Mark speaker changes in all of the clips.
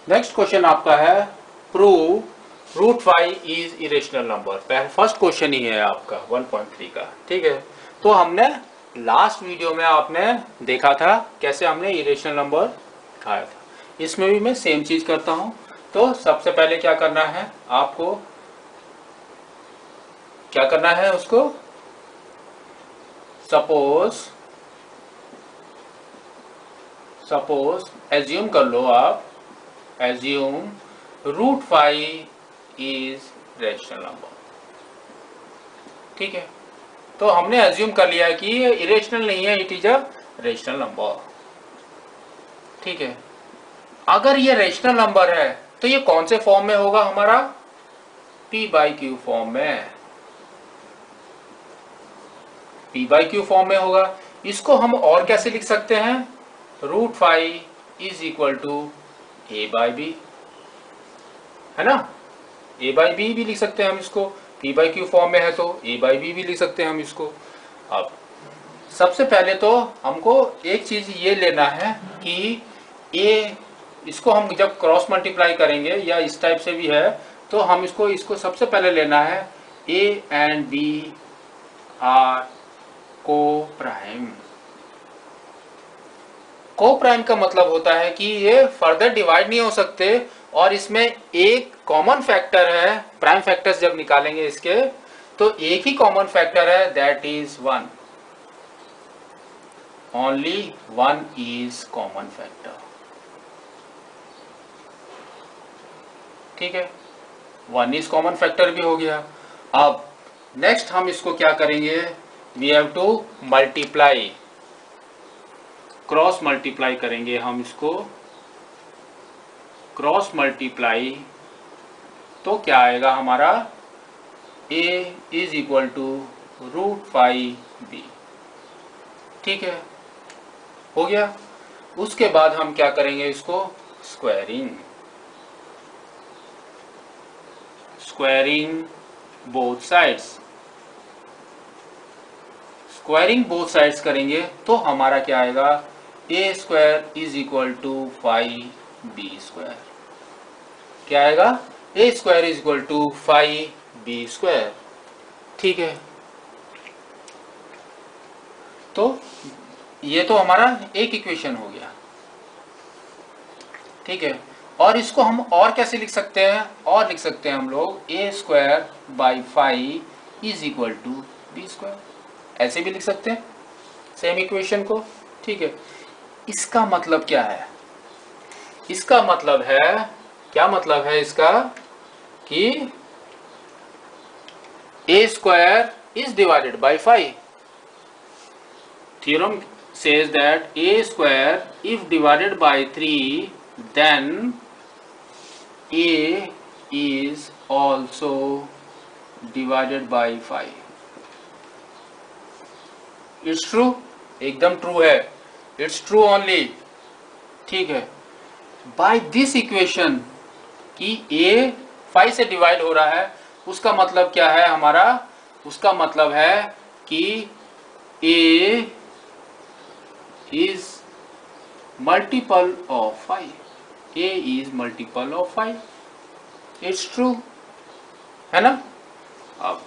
Speaker 1: Next question आपका है prove root 5 is irrational number. First question ही है आपका 1.3 का। ठीक है, तो हमने लास्ट वीडियो में आपने देखा था कैसे हमने इरेशनल नंबर दिखाया था। इसमें भी मैं सेम चीज करता हूं। तो सबसे पहले क्या करना है आपको, क्या करना है उसको, सपोज एज्यूम कर लो आप, assume root 5 is rational number. ठीक है, तो हमने एज्यूम कर लिया कि ये इरेशनल नहीं है, it is a rational number. ठीक है, अगर ये रेशनल नंबर है तो ये कौन से फॉर्म में होगा हमारा, p/q फॉर्म में, p/q फॉर्म में होगा। इसको हम और कैसे लिख सकते हैं, root 5 is equal to a/b, है ना। a/b भी लिख सकते हैं हम इसको, p/q फॉर्म में है तो a/b भी लिख सकते हैं हम इसको। अब सबसे पहले तो हमको एक चीज ये लेना है कि a, इसको हम जब क्रॉस मल्टीप्लाई करेंगे या इस टाइप से भी है तो हम इसको सबसे पहले लेना है a एंड b आर को प्राइम। को प्राइम का मतलब होता है कि ये फर्दर डिवाइड नहीं हो सकते और इसमें एक कॉमन फैक्टर है। प्राइम फैक्टर्स जब निकालेंगे इसके तो एक ही कॉमन फैक्टर है, that is 1। Only 1 is common factor. ठीक है, 1 इज कॉमन फैक्टर भी हो गया। अब नेक्स्ट हम इसको क्या करेंगे, we have to multiply, cross multiply करेंगे हम इसको। क्रॉस मल्टीप्लाई तो क्या आएगा हमारा, a is equal to root 5b। ठीक है, हो गया। उसके बाद हम क्या करेंगे इसको, squaring, squaring both sides. Squaring both sides करेंगे तो हमारा क्या आएगा, a square is equal to 5b square. क्या आएगा, a square is equal to 5b square. ठीक है, तो ये तो हमारा एक इक्वेशन हो गया। ठीक है, और इसको हम और कैसे लिख सकते हैं, और लिख सकते हैं हम लोग a square by 5 is equal to b square, ऐसे भी लिख सकते हैं सेम इक्वेशन को। ठीक है, इसका मतलब क्या है, इसका मतलब है, क्या मतलब है इसका, कि a square is divided by 5। theorem says that a square if divided by 3 then a is also divided by 5। It's true, एकदम ट्रू है, इट्स ट्रू ओनली। ठीक है, बाय दिस इक्वेशन कि a 5 से डिवाइड हो रहा है, उसका मतलब क्या है हमारा, उसका मतलब है कि a is multiple of 5, a is multiple of 5, it's true, है ना। अब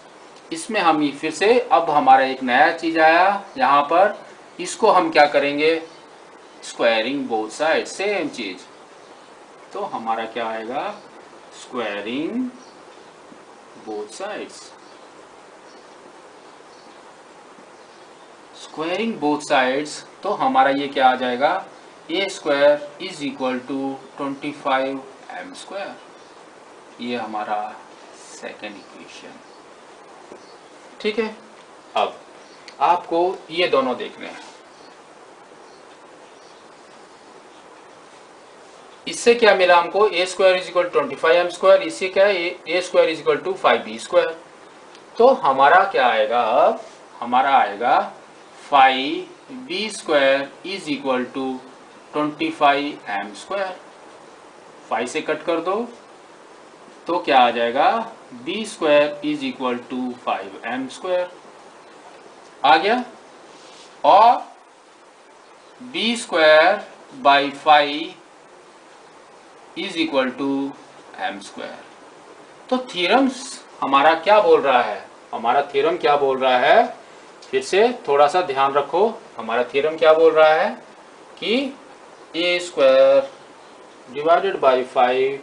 Speaker 1: इसमें हम फिर से, अब हमारा एक नया चीज आया यहाँ पर, इसको हम क्या करेंगे, स्क्वायरिंग बोथ साइड, सेम चीज। तो हमारा क्या आएगा, squaring both sides, squaring both sides तो हमारा ये क्या आ जाएगा, a square is equal to 25m square. ये हमारा सेकेंड इक्वेशन। ठीक है, अब आपको ये दोनों देखने हैं। इससे क्या मिला हमको, a square is equal 25m square, इससे क्या है, a square is equal to 5b square. तो हमारा क्या आएगा, अब हमारा आएगा 5b square is equal to 25m square. 5 से कट कर दो तो क्या आ जाएगा, b square is equal to 5m square आ गया। और b square by 5 is equal to M square. तो थ्योरम्स हमारा क्या बोल रहा है, हमारा थ्योरम क्या बोल रहा है, फिर से थोड़ा सा ध्यान रखो। हमारा थ्योरम क्या बोल रहा है कि ए स्क्वायर डिवाइडेड बाई 5,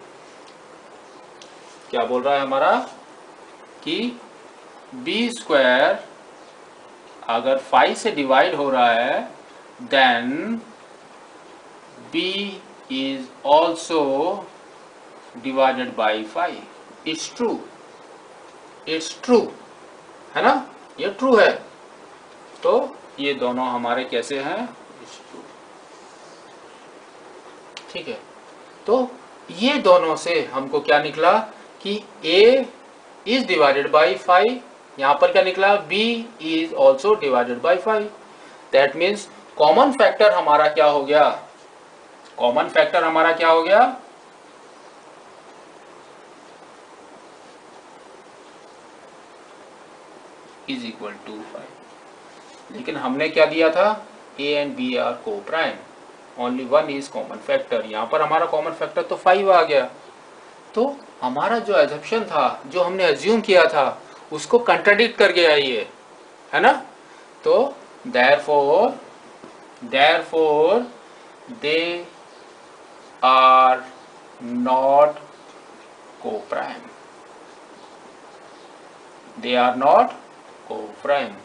Speaker 1: क्या बोल रहा है हमारा कि बी स्क्वायर अगर 5 से डिवाइड हो रहा है then b is also divided by 5। It's true, it's true, है ना, ये ट्रू है। तो ये दोनों हमारे कैसे हैं, इट्स ट्रू। ठीक है, तो ये दोनों से हमको क्या निकला कि a इज डिवाइडेड बाई 5, यहां पर क्या निकला b is also divided by 5। That means common factor हमारा क्या हो गया, कॉमन फैक्टर हमारा क्या हो गया, इज इक्वल टू 5। लेकिन हमने क्या दिया था, a एंड b आर को prime, only one is common factor. यहाँ पर हमारा कॉमन फैक्टर तो 5 आ गया। तो हमारा जो एजम्पशन था, जो हमने एज्यूम किया था, उसको कंट्राडिक्ट कर गया ये, है ना। तो therefore they are not co-prime, they are not co-prime.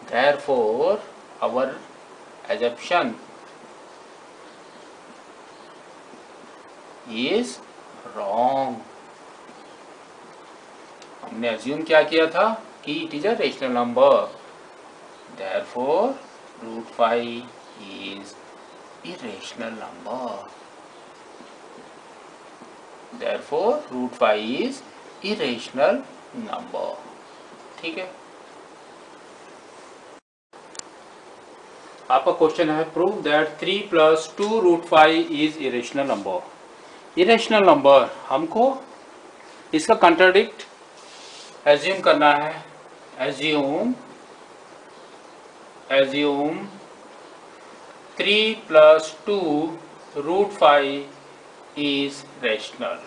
Speaker 1: Therefore our assumption is wrong. हमने assume क्या किया था कि it is a rational number. Therefore root 5 is irrational number. Therefore root 5 is irrational number. ठीक है, आपका क्वेश्चन है prove that 3 plus 2 root 5 is irrational number. Irrational number हमको इसका कंट्राडिक्ट एज्यूम करना है। Assume 3 plus 2 root 5 is rational.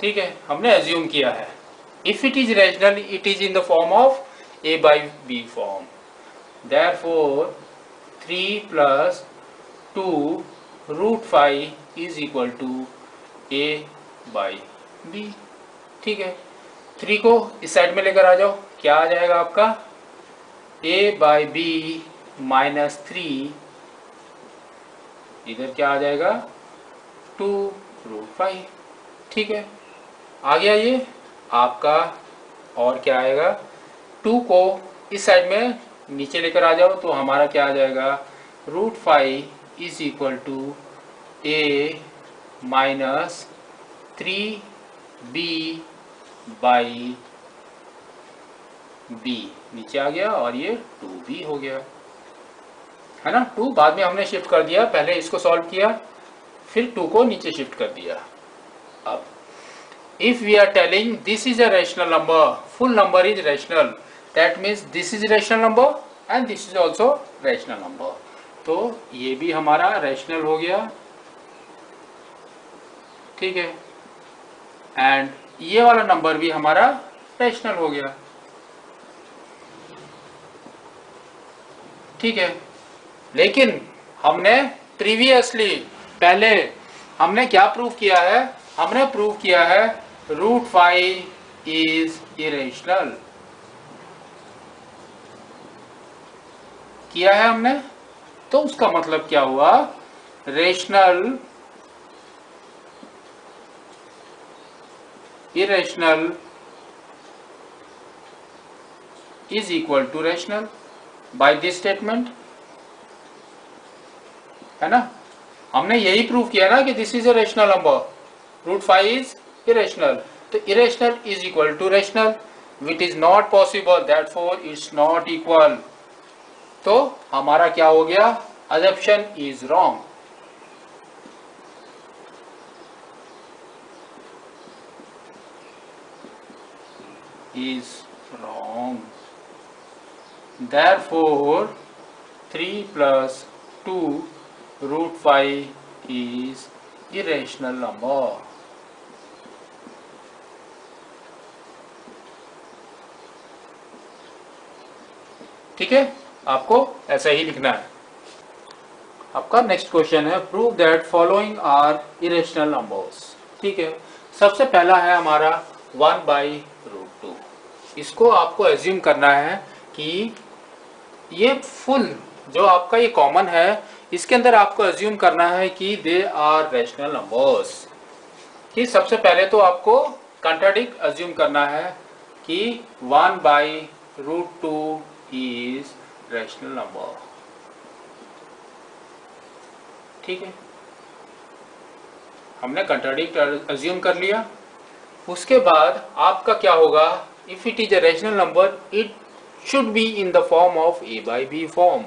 Speaker 1: ठीक है, हमने एज्यूम किया है। If it is rational it is in the form of a by b form. Therefore 3 plus 2 root 5 is equal to a by b। ठीक है, 3 को इस साइड में लेकर आ जाओ, क्या आ जाएगा आपका a by b माइनस 3, इधर क्या आ जाएगा 2 रूट 5। ठीक है, आ गया ये आपका। और क्या आएगा, 2 को इस साइड में नीचे लेकर आ जाओ तो हमारा क्या आ जाएगा, root 5 is equal to a minus 3b by b, नीचे आ गया और ये 2b हो गया, है ना। 2 बाद में हमने शिफ्ट कर दिया, पहले इसको सॉल्व किया फिर 2 को नीचे शिफ्ट कर दिया। अब if we are telling this is a rational number, full number is rational, that means this is rational number and this is also rational number। तो ये भी हमारा rational हो गया, ठीक है, एंड ये वाला नंबर भी हमारा rational हो गया, ठीक है। लेकिन हमने प्रीवियसली पहले हमने क्या प्रूव किया है, हमने प्रूव किया है रूट 5 इज इरेशनल, किया है हमने। तो उसका मतलब क्या हुआ, rational irrational is equal to rational by this statement, है ना। हमने यही प्रूव किया ना कि this is a rational number, root 5 is irrational. तो irrational is equal to rational, which is not possible, therefore it's not equal. तो हमारा क्या हो गया, assumption is wrong। is wrong, therefore 3 plus 2 root 5 is irrational number. ठीक है, आपको ऐसा ही लिखना है। आपका नेक्स्ट क्वेश्चन है prove that following are irrational numbers. ठीक है, सबसे पहला है हमारा 1/√2। इसको आपको एज्यूम करना है कि ये फुल जो आपका ये कॉमन है, इसके अंदर आपको एज्यूम करना है कि दे आर रैशनल नंबर्स। कि सबसे पहले तो आपको कंट्राडिक्ट एज्यूम करना है कि 1/√2 इज रैशनल नंबर। ठीक है, हमने कंट्राडिक्ट एज्यूम कर लिया। उसके बाद आपका क्या होगा, if it is a rational number it should be in the form of a/b form.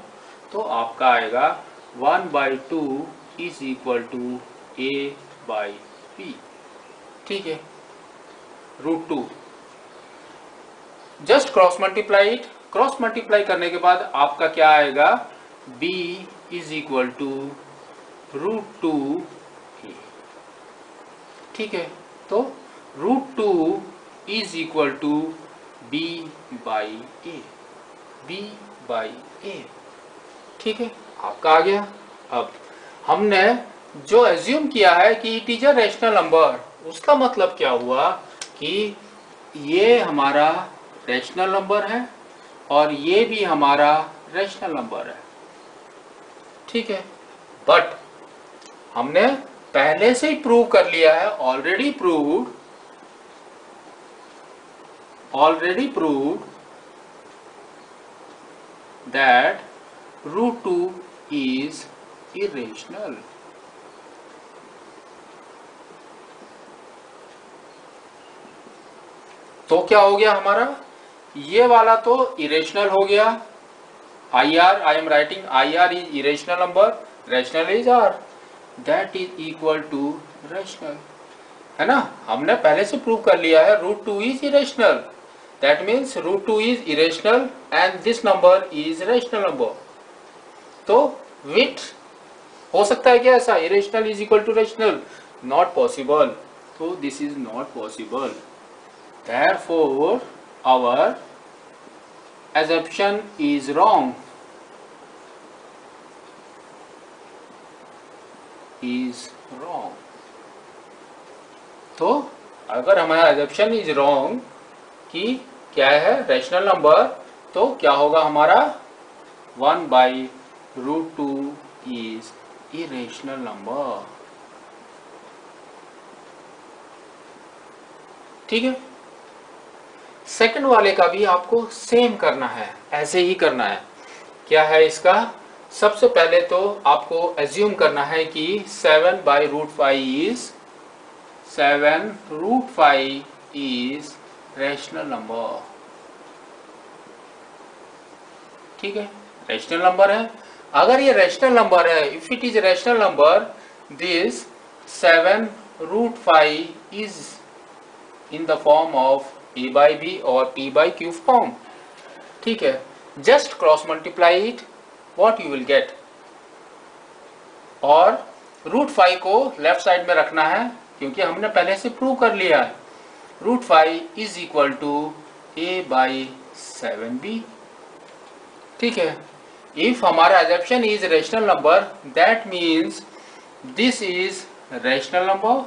Speaker 1: तो आपका आएगा 1/2 इज इक्वल टू a/b। ठीक है, √2 just cross multiply it. Cross multiply करने के बाद आपका क्या आएगा, b is equal to √2 a। ठीक है, तो √2 is equal to b/a, b/a। ठीक है, आपका आ गया। अब हमने जो एज्यूम किया है कि it is a rational number, उसका मतलब क्या हुआ कि ये हमारा रैशनल नंबर है और ये भी हमारा रैशनल नंबर है। ठीक है, बट हमने पहले से ही प्रूव कर लिया है, already proved that √2 is irrational. तो क्या हो गया हमारा, ये वाला तो इरेशनल हो गया। IR, I am writing IR is irrational number, rational is R, that is equal to rational, है ना। हमने पहले से प्रूव कर लिया है √2 is irrational, that means √2 is irrational and this number is rational number. तो विथ हो सकता है क्या ऐसा, irrational is equal to rational? Not possible. तो this is not possible, therefore our assumption is wrong, तो अगर हमारा assumption is wrong कि क्या है रैशनल नंबर, तो क्या होगा हमारा 1/√2 is irrational number। ठीक है, सेकंड वाले का भी आपको सेम करना है, ऐसे ही करना है। क्या है इसका, सबसे पहले तो आपको एज्यूम करना है कि 7/√5 इज रैशनल नंबर। ठीक है, रैशनल नंबर है। अगर ये रैशनल नंबर है, if it is rational number, this 7/5 is in the form of a/b और p/q फॉर्म। ठीक है, just cross multiply it, what you will get. और √5 को लेफ्ट साइड में रखना है, क्योंकि हमने पहले से प्रूव कर लिया है। √5 इज इक्वल टू a/7b। ठीक है, इफ हमारा assumption is rational number, that means this is rational number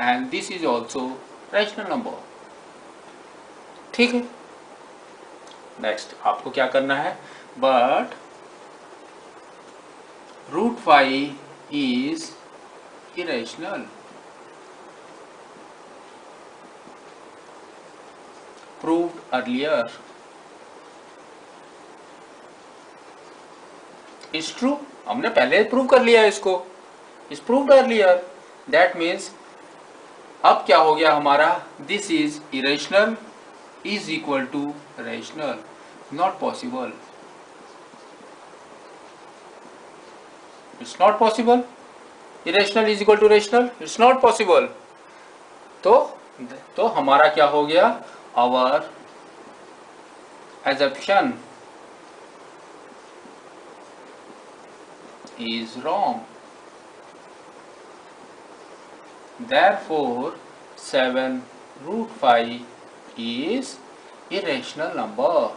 Speaker 1: and this is also rational number. ठीक है, नेक्स्ट आपको क्या करना है, but √5 is irrational, proved earlier. Is true, हमने पहले प्रूव कर लिया है इसको, is proved earlier, that means अब क्या हो गया हमारा, this is irrational is equal to rational, not possible, it's not possible, irrational is equal to rational, it's not possible। तो हमारा क्या हो गया, our assumption is wrong। therefore 7 root 5 is irrational number.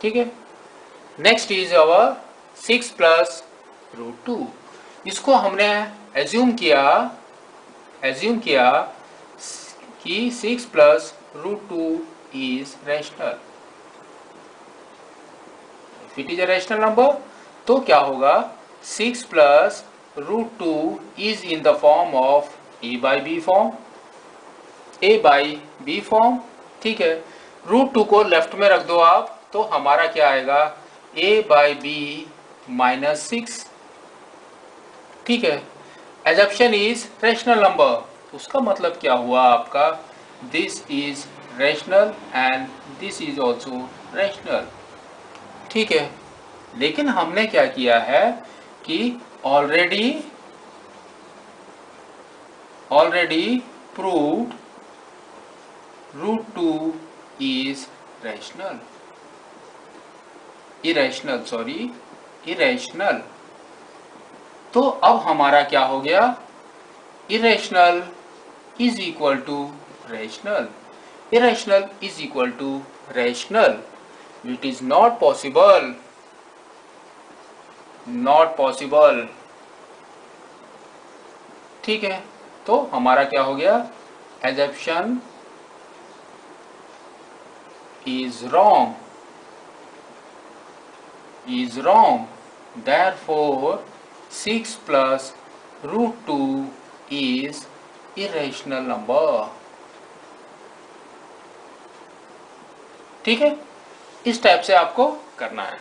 Speaker 1: ठीक है, next is our 6 plus root 2. इसको हमने assume किया कि 6 plus root 2 is rational. If it is a rational number तो क्या होगा, 6 plus root 2 is in the form of a by b form, a by b form. ठीक है, root 2 को लेफ्ट में रख दो आप, तो हमारा क्या आएगा, a by b माइनस 6. ठीक है, एजम्पशन इज रैशनल नंबर. उसका मतलब क्या हुआ आपका, this is rational and this is also rational. ठीक है, लेकिन हमने क्या किया है कि already proved root 2 is rational, irrational. तो अब हमारा क्या हो गया, irrational is equal to rational, irrational is equal to rational. It is not possible. ठीक है, तो हमारा क्या हो गया, assumption is wrong. Therefore 6 plus root 2 is irrational number. ठीक है, इस टाइप से आपको करना है.